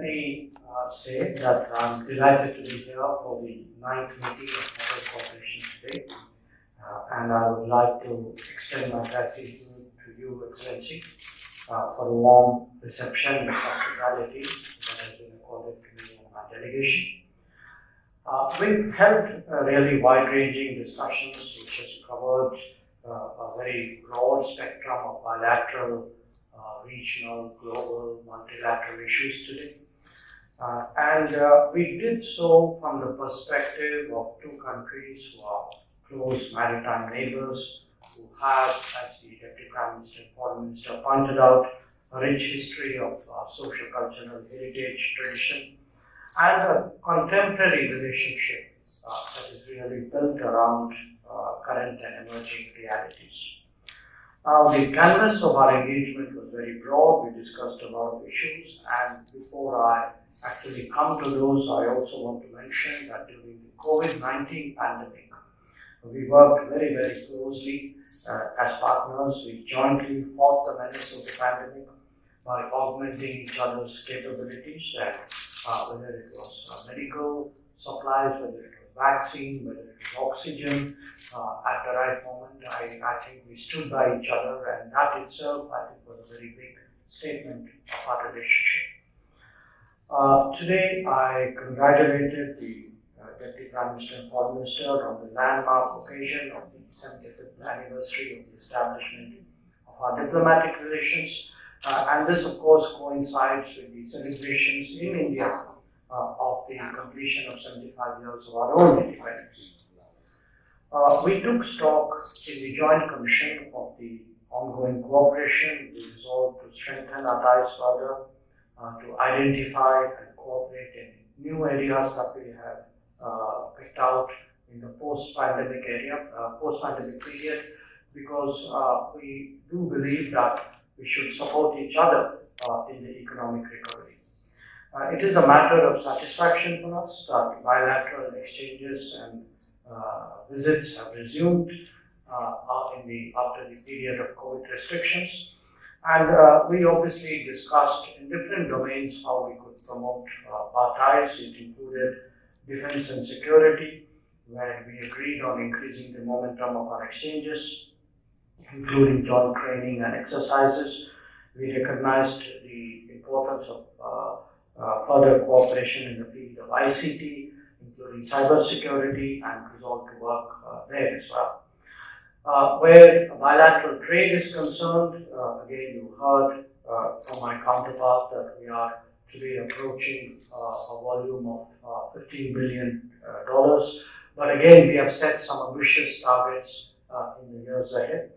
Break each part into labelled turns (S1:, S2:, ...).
S1: let me say that I'm delighted to be here for the 9th meeting of Model Cooperation today. And I would like to extend my gratitude to you, Excellency, for the warm reception and hospitality that has been accorded to me and my delegation. We've held really wide-ranging discussions which has covered a very broad spectrum of bilateral, regional, global, multilateral issues today. And we did so from the perspective of two countries who are close maritime neighbors, who have, as the Deputy Prime Minister and Foreign Minister pointed out, a rich history of social cultural heritage, tradition, and a contemporary relationship that is really built around current and emerging realities. The canvas of our engagement was very broad. We discussed a lot of issues, and before I actually come to those, I also want to mention that during the COVID-19 pandemic, we worked very, very closely as partners. We jointly fought the menace of the pandemic by augmenting each other's capabilities, whether it was medical supplies, whether it was vaccine, whether it was oxygen. At the right moment, I think we stood by each other, and that itself, I think, was a very big statement of our relationship. Today, I congratulated the Deputy Prime Minister and Foreign Minister on the landmark occasion of the 75th anniversary of the establishment of our diplomatic relations. And this, of course, coincides with the celebrations in India of the completion of 75 years of our own independence. We took stock in the Joint Commission of the ongoing cooperation. We resolved to strengthen our ties further, to identify and cooperate in new areas that we have picked out in the post-pandemic period, because we do believe that we should support each other in the economic recovery. It is a matter of satisfaction for us that bilateral exchanges and visits have resumed after the period of COVID restrictions. And we obviously discussed in different domains how we could promote our ties. It included defense and security, where we agreed on increasing the momentum of our exchanges, including joint training and exercises. We recognized the importance of further cooperation in the field of ICT, including cybersecurity, and resolved to work there as well. Where bilateral trade is concerned, again, you heard from my counterpart that we are today approaching a volume of $15 billion. But again, we have set some ambitious targets in the years ahead.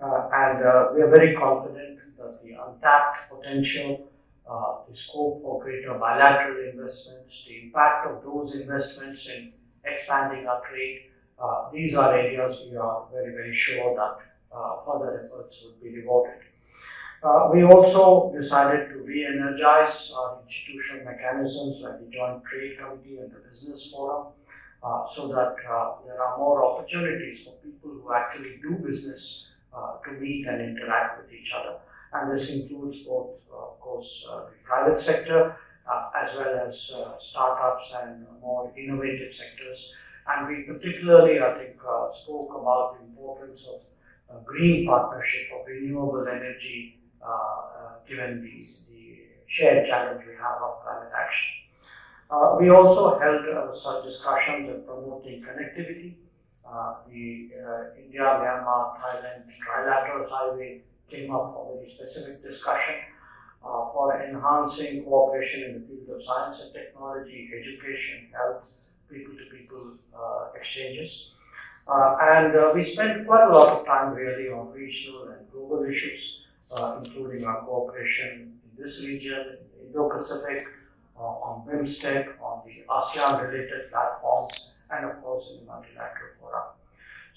S1: And we are very confident that the untapped potential, the scope for greater bilateral investments, the impact of those investments in expanding our trade, these are areas we are very, very sure that further efforts would be rewarded. We also decided to re-energize our institutional mechanisms like the Joint Trade Committee and the Business Forum, so that there are more opportunities for people who actually do business to meet and interact with each other. And this includes both, of course, the private sector as well as startups and more innovative sectors. And we particularly, I think, spoke about the importance of green partnership of renewable energy, given the shared challenge we have of climate action. We also held such discussions on promoting connectivity. The India-Myanmar-Thailand trilateral highway came up for very specific discussion for enhancing cooperation in the field of science and technology, education, health, people-to-people exchanges. And we spent quite a lot of time really on regional and global issues, including our cooperation in this region, in the Indo-Pacific, on BIMSTEC, on the ASEAN-related platforms, and of course in the multilateral fora.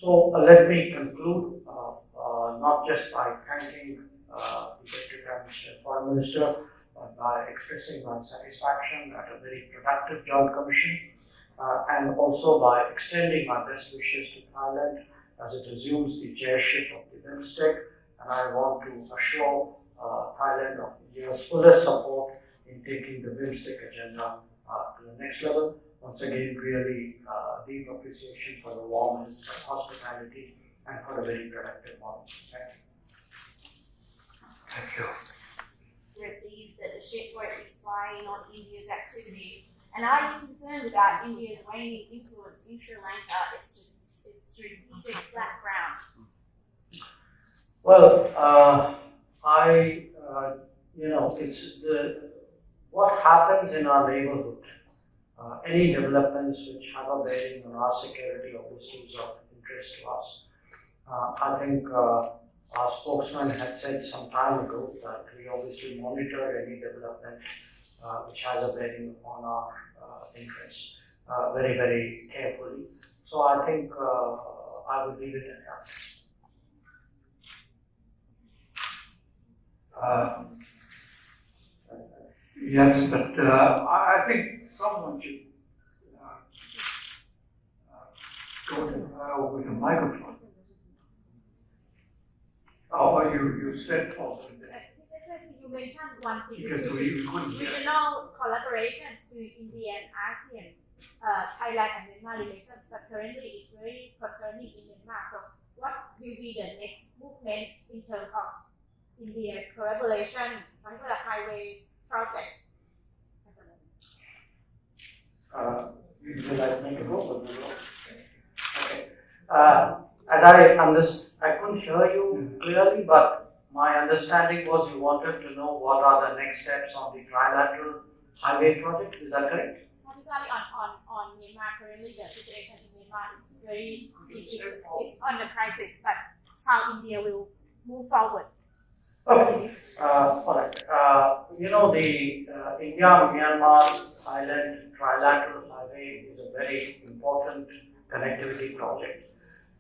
S1: So let me conclude not just by thanking the Deputy Prime Minister and Foreign Minister, but by expressing my satisfaction at a very productive Joint Commission, and also by extending my best wishes to Thailand as it assumes the chairship of the BIMSTEC. And I want to assure Thailand of India's fullest support in taking the BIMSTEC agenda to the next level. Once again, really deep appreciation for the warmness of hospitality and for a very productive model. Thank you.
S2: Thank you.
S3: Received that the shipwreck is spying on India's activities. And are you concerned about India's waning influence in Sri Lanka, its strategic background?
S1: Well, it's what happens in our neighbourhood. Any developments which have a bearing on our security obviously is of interest to us. I think our spokesman had said some time ago that we obviously monitor any development which has a bearing on our interests very, very carefully. So I think I would leave it at that.
S2: Yes, but I think someone should go to with a microphone. Oh, you stepped forward there.
S3: You mentioned one thing.
S2: Because we couldn't hear.
S3: Regional collaboration between India and ASEAN, Thailand and Myanmar relations, but currently it's very concerning in Myanmar. So what will be the next movement in terms of India collaboration, particularly highway projects?
S1: Would you like me to go? Okay. As I couldn't hear you clearly, but my understanding was you wanted to know what are the next steps on the trilateral highway project. Is that correct?
S3: Particularly on Myanmar, currently the situation in Myanmar is it's on the crisis, but how India will move forward.
S1: Okay. All right. The India-Myanmar-Thailand trilateral highway is a very important connectivity project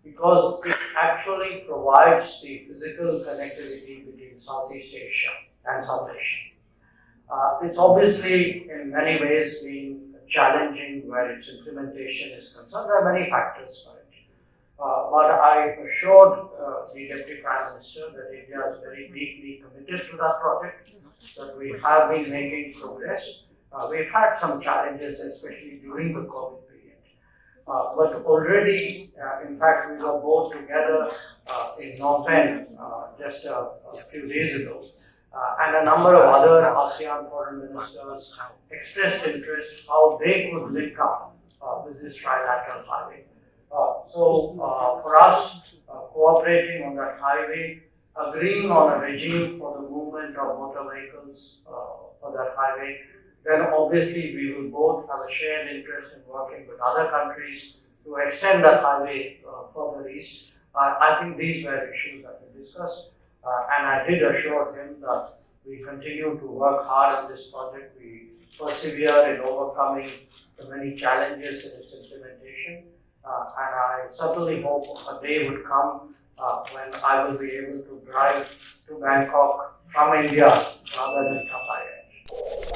S1: because it actually provides the physical connectivity between Southeast Asia and South Asia. It's obviously in many ways been challenging where its implementation is concerned. There are many factors for it. But I assured the Deputy Prime Minister that India is very deeply committed to that project, that we have been making progress. We've had some challenges, especially during the COVID period. But already, in fact, we were both together in Phnom Penh just a few days ago. And a number of other ASEAN foreign ministers expressed interest how they could link up with this trilateral highway. So for us, cooperating on that highway, agreeing on a regime for the movement of motor vehicles for that highway, then obviously we will both have a shared interest in working with other countries to extend that highway further east. I think these were issues that we discussed, and I did assure him that we continue to work hard on this project. We persevere in overcoming the many challenges in its implementation. And I certainly hope a day would come when I will be able to drive to Bangkok from India rather than from my end.